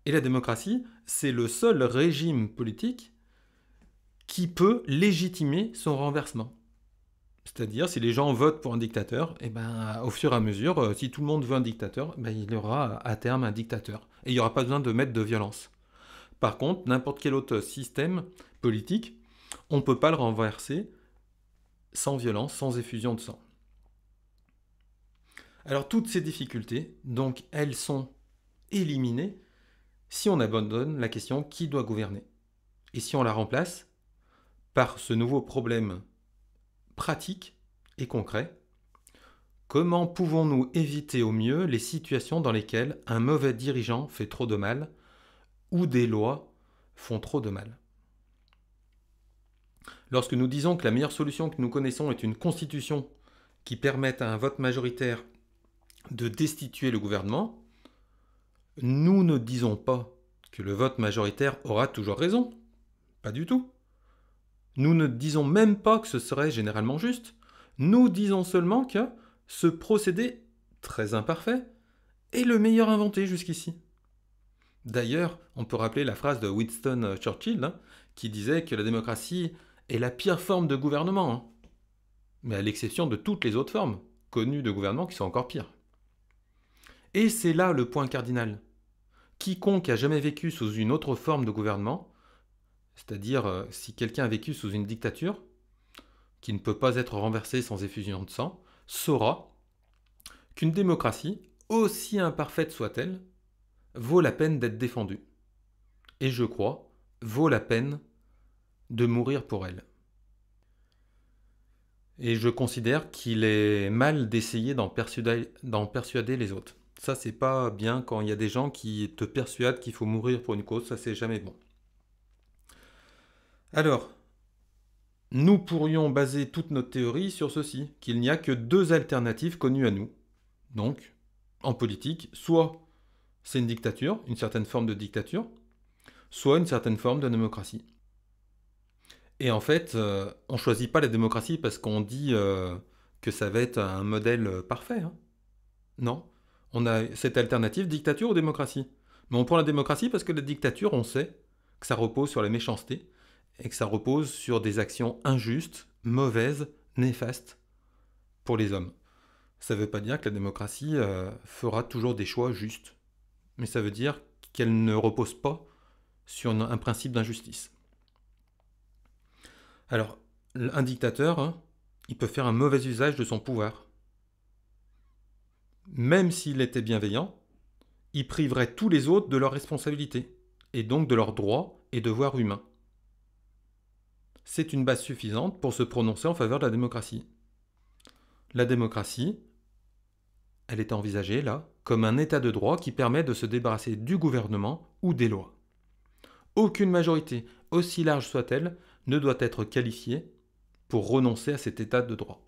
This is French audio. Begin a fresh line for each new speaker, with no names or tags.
Et la démocratie, c'est le seul régime politique qui peut légitimer son renversement. C'est-à-dire, si les gens votent pour un dictateur, et ben, au fur et à mesure, si tout le monde veut un dictateur, ben, il y aura à terme un dictateur. Et il n'y aura pas besoin de mettre de violence. Par contre, n'importe quel autre système politique, on ne peut pas le renverser sans violence, sans effusion de sang. Alors toutes ces difficultés, donc, elles sont éliminées si on abandonne la question qui doit gouverner. Et si on la remplace par ce nouveau problème pratique et concret, comment pouvons-nous éviter au mieux les situations dans lesquelles un mauvais dirigeant fait trop de mal ou des lois font trop de mal? Lorsque nous disons que la meilleure solution que nous connaissons est une constitution qui permette à un vote majoritaire de destituer le gouvernement, nous ne disons pas que le vote majoritaire aura toujours raison. Pas du tout. Nous ne disons même pas que ce serait généralement juste. Nous disons seulement que ce procédé, très imparfait, est le meilleur inventé jusqu'ici. D'ailleurs, on peut rappeler la phrase de Winston Churchill, qui disait que la démocratie est la pire forme de gouvernement, mais à l'exception de toutes les autres formes connues de gouvernement qui sont encore pires. Et c'est là le point cardinal. Quiconque a jamais vécu sous une autre forme de gouvernement, c'est-à-dire si quelqu'un a vécu sous une dictature, qui ne peut pas être renversée sans effusion de sang, saura qu'une démocratie, aussi imparfaite soit-elle, vaut la peine d'être défendue. Et je crois, vaut la peine de mourir pour elle. Et je considère qu'il est mal d'essayer d'en persuader les autres. Ça, c'est pas bien quand il y a des gens qui te persuadent qu'il faut mourir pour une cause, ça c'est jamais bon. Alors, nous pourrions baser toute notre théorie sur ceci, qu'il n'y a que deux alternatives connues à nous. Donc, en politique, soit c'est une dictature, une certaine forme de dictature, soit une certaine forme de démocratie. Et en fait, on ne choisit pas la démocratie parce qu'on dit que ça va être un modèle parfait. Non. On a cette alternative, dictature ou démocratie. Mais on prend la démocratie parce que la dictature, on sait que ça repose sur la méchanceté et que ça repose sur des actions injustes, mauvaises, néfastes pour les hommes. Ça ne veut pas dire que la démocratie fera toujours des choix justes. Mais ça veut dire qu'elle ne repose pas sur un principe d'injustice. Alors, un dictateur, il peut faire un mauvais usage de son pouvoir. Même s'il était bienveillant, il priverait tous les autres de leurs responsabilités, et donc de leurs droits et devoirs humains. C'est une base suffisante pour se prononcer en faveur de la démocratie. La démocratie, elle est envisagée, là, comme un état de droit qui permet de se débarrasser du gouvernement ou des lois. Aucune majorité, aussi large soit-elle, ne doit être qualifiée pour renoncer à cet état de droit.